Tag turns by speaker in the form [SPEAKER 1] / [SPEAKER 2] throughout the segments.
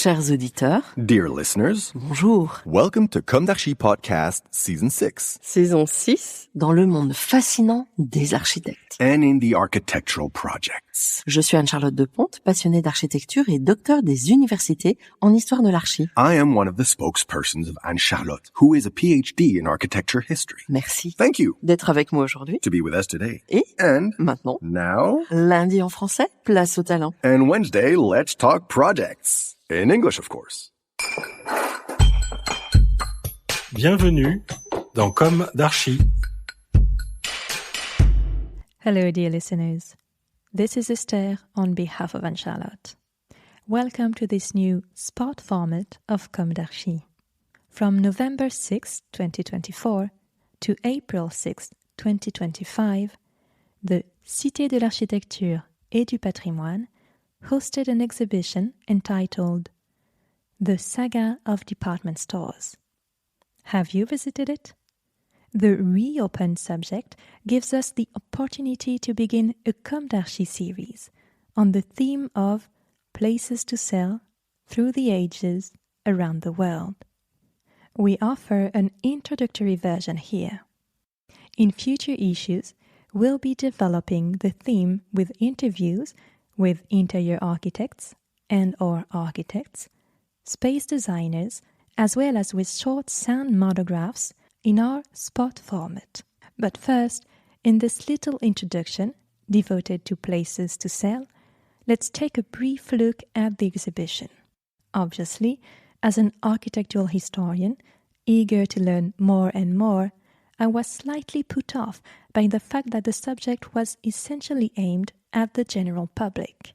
[SPEAKER 1] Chers auditeurs,
[SPEAKER 2] Dear listeners,
[SPEAKER 1] bonjour.
[SPEAKER 2] welcome to Comme d'Archi Podcast Season 6.
[SPEAKER 1] Saison 6, dans le monde fascinant des architectes.
[SPEAKER 2] And in the architectural projects.
[SPEAKER 1] Je suis Anne-Charlotte Deponte, passionnée d'architecture et docteur des universités en histoire de l'archi.
[SPEAKER 2] I am one of the spokespersons of Anne-Charlotte, who is a PhD in architecture history.
[SPEAKER 1] Merci.
[SPEAKER 2] Thank you
[SPEAKER 1] D'être avec moi aujourd'hui.
[SPEAKER 2] to be with us today.
[SPEAKER 1] Et
[SPEAKER 2] And
[SPEAKER 1] maintenant,
[SPEAKER 2] now,
[SPEAKER 1] lundi en français, place au talent.
[SPEAKER 2] and Wednesday, let's talk projects. In English, of course.
[SPEAKER 3] Bienvenue dans Comme d'Archi.
[SPEAKER 4] Hello, dear listeners. This is Esther on behalf of Anne-Charlotte. Welcome to this new spot format of Comme d'Archi. From November 6, 2024 to April 6, 2025, the Cité de l'Architecture et du Patrimoine hosted an exhibition entitled The Saga of Department Stores. Have you visited it? The reopened subject gives us the opportunity to begin a Comme d'Archi series on the theme of places to sell through the ages around the world. We offer an introductory version here. In future issues, we'll be developing the theme with interviews with interior architects and/or architects, space designers, as well as with short sound monographs in our spot format. But first, in this little introduction devoted to places to sell, let's take a brief look at the exhibition. Obviously, as an architectural historian, eager to learn more and more, I was slightly put off by the fact that the subject was essentially aimed at the general public.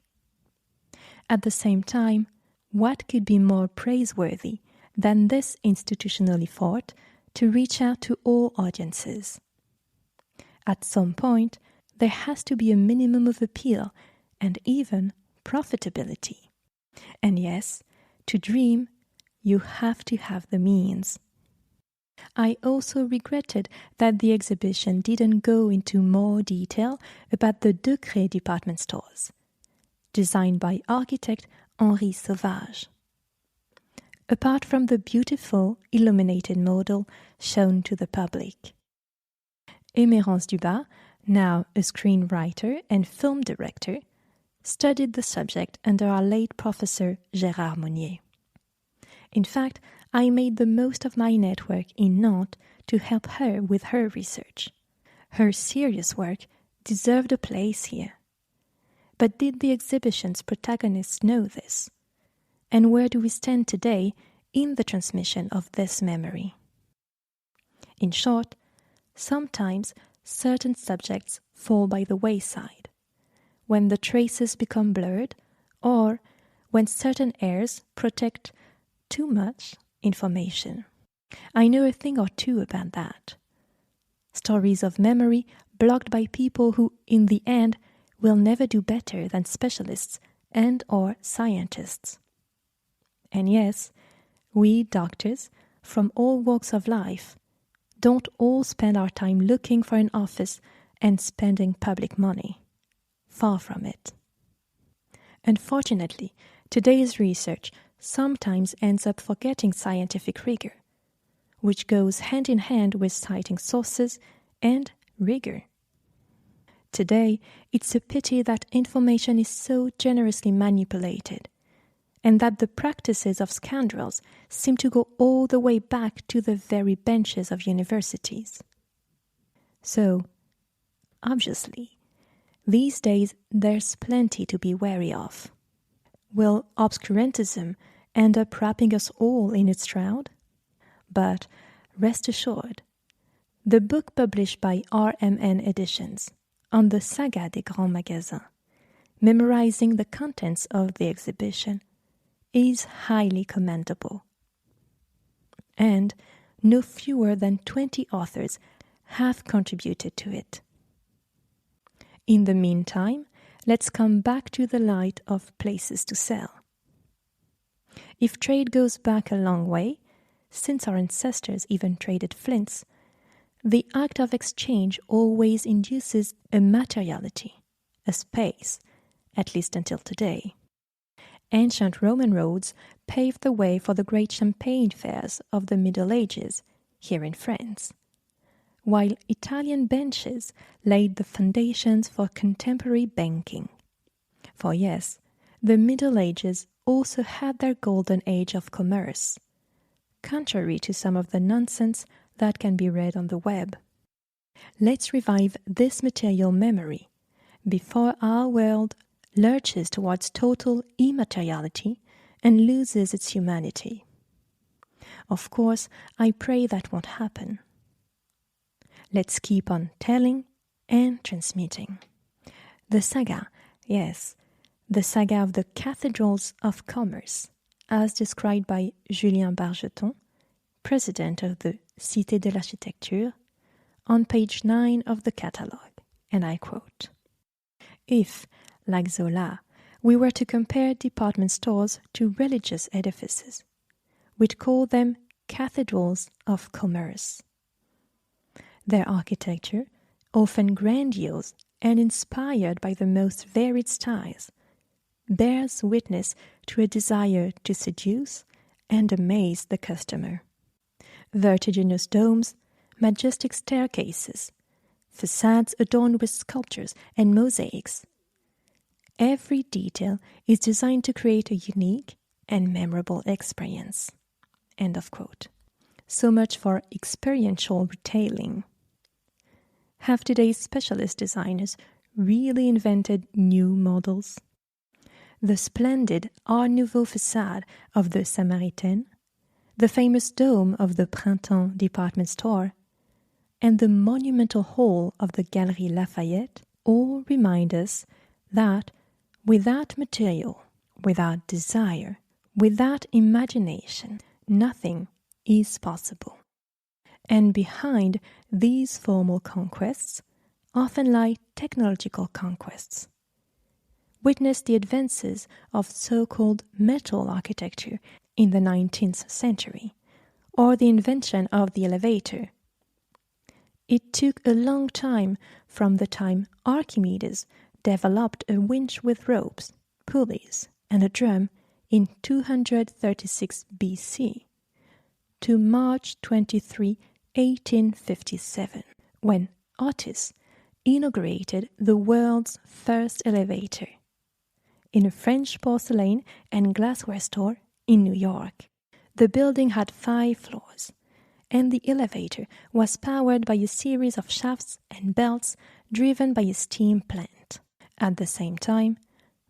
[SPEAKER 4] At the same time, what could be more praiseworthy than this institutional effort to reach out to all audiences? At some point, there has to be a minimum of appeal and even profitability. And yes, to dream, you have to have the means. I also regretted that the exhibition didn't go into more detail about the Degré department stores, designed by architect Henri Sauvage. Apart from the beautiful illuminated model shown to the public. Emerence Dubas, now a screenwriter and film director, studied the subject under our late professor Gérard Monnier. In fact, I made the most of my network in Nantes to help her with her research. Her serious work deserved a place here. But did the exhibition's protagonists know this? And where do we stand today in the transmission of this memory? In short, sometimes certain subjects fall by the wayside, when the traces become blurred, or when certain airs protect too much information. I know a thing or two about that. Stories of memory blocked by people who, in the end, will never do better than specialists and/or scientists. And yes, we doctors, from all walks of life, don't all spend our time looking for an office and spending public money. Far from it. Unfortunately, today's research sometimes ends up forgetting scientific rigor, which goes hand in hand with citing sources and rigor. Today, it's a pity that information is so generously manipulated, and that the practices of scoundrels seem to go all the way back to the very benches of universities. So, obviously, these days there's plenty to be wary of. Will obscurantism end up wrapping us all in its shroud? But rest assured, the book published by RMN Editions on the Saga des Grands Magasins, memorizing the contents of the exhibition, is highly commendable. And no fewer than 20 authors have contributed to it. In the meantime, let's come back to the light of places to sell. If trade goes back a long way, since our ancestors even traded flints, the act of exchange always induces a materiality, a space, at least until today. ancient Roman roads paved the way for the great champagne fairs of the Middle Ages here in France, while Italian benches laid the foundations for contemporary banking. For yes, the Middle Ages also had their golden age of commerce, contrary to some of the nonsense that can be read on the web. Let's revive this material memory before our world lurches towards total immateriality and loses its humanity. Of course, I pray that won't happen. Let's keep on telling and transmitting. The saga, yes, the saga of the cathedrals of commerce, as described by Julien Bargeton, president of the Cité de l'Architecture, on page 9 of the catalogue, and I quote, "If, like Zola, we were to compare department stores to religious edifices, we'd call them cathedrals of commerce. Their architecture, often grandiose and inspired by the most varied styles, bears witness to a desire to seduce and amaze the customer. Vertiginous domes, majestic staircases, facades adorned with sculptures and mosaics. Every detail is designed to create a unique and memorable experience." End of quote. So much for experiential retailing. Have today's specialist designers really invented new models? The splendid Art Nouveau facade of the Samaritaine, the famous dome of the Printemps department store, and the monumental hall of the Galerie Lafayette all remind us that without material, without desire, without imagination, nothing is possible. And behind these formal conquests often lie technological conquests. Witness the advances of so-called metal architecture in the 19th century, or the invention of the elevator. It took a long time from the time Archimedes developed a winch with ropes, pulleys, and a drum in 236 BC to March 23, 1857, when Otis inaugurated the world's first elevator in a French porcelain and glassware store in New York. The building had 5 floors, and the elevator was powered by a series of shafts and belts driven by a steam plant. At the same time,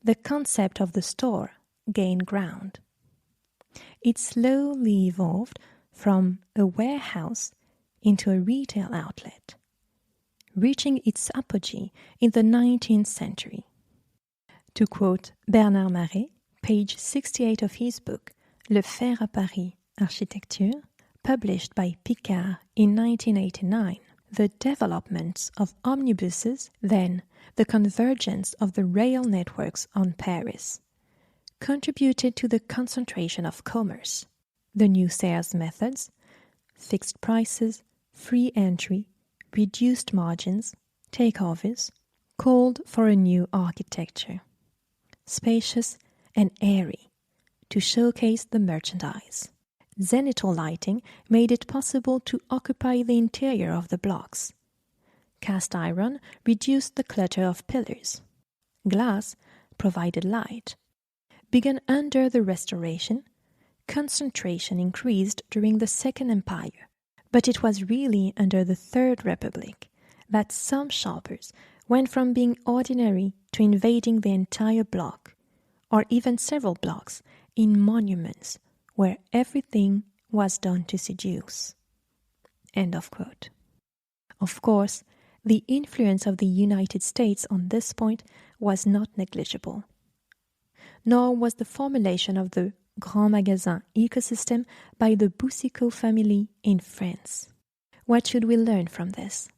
[SPEAKER 4] the concept of the store gained ground. It slowly evolved from a warehouse into a retail outlet, reaching its apogee in the 19th century. To quote Bernard Marais, page 68 of his book, Le Fer à Paris, Architecture, published by Picard in 1989, the developments of omnibuses, then the convergence of the rail networks on Paris, contributed to the concentration of commerce. The new sales methods, fixed prices, free entry, reduced margins, takeovers, called for a new architecture, spacious and airy, to showcase the merchandise. Zenithal lighting made it possible to occupy the interior of the blocks. Cast iron reduced the clutter of pillars. Glass provided light. Begun under the Restoration, concentration increased during the Second Empire, but it was really under the Third Republic that some shoppers went from being ordinary to invading the entire block, or even several blocks, in monuments where everything was done to seduce. End of quote. Of course, the influence of the United States on this point was not negligible, nor was the formulation of the Grands Magasins ecosystem by the Boucicaut family in France. What should we learn from this?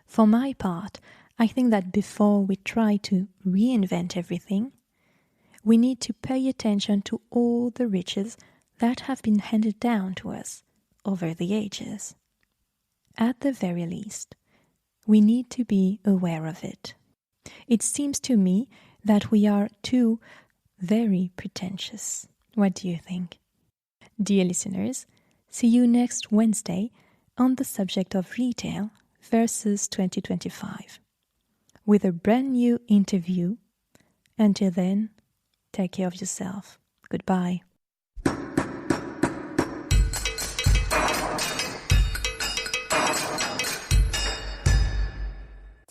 [SPEAKER 4] For my part, I think that before we try to reinvent everything, we need to pay attention to all the riches that have been handed down to us over the ages. At the very least, we need to be aware of it. It seems to me that we are too very pretentious. What do you think? Dear listeners, see you next Wednesday on the subject of retail versus 2025 with a brand new interview. Until then, take care of yourself. Goodbye.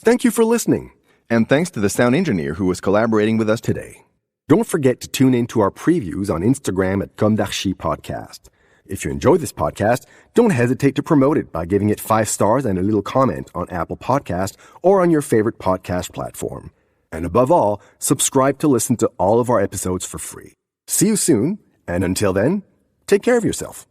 [SPEAKER 2] Thank you for listening.
[SPEAKER 5] And thanks to the sound engineer who was collaborating with us today.
[SPEAKER 2] Don't forget to tune in to our previews on Instagram at Comme d'Archi Podcast. If you enjoy this podcast, don't hesitate to promote it by giving it 5 stars and a little comment on Apple Podcast or on your favorite podcast platform. And above all, subscribe to listen to all of our episodes for free. See you soon, and until then, take care of yourself.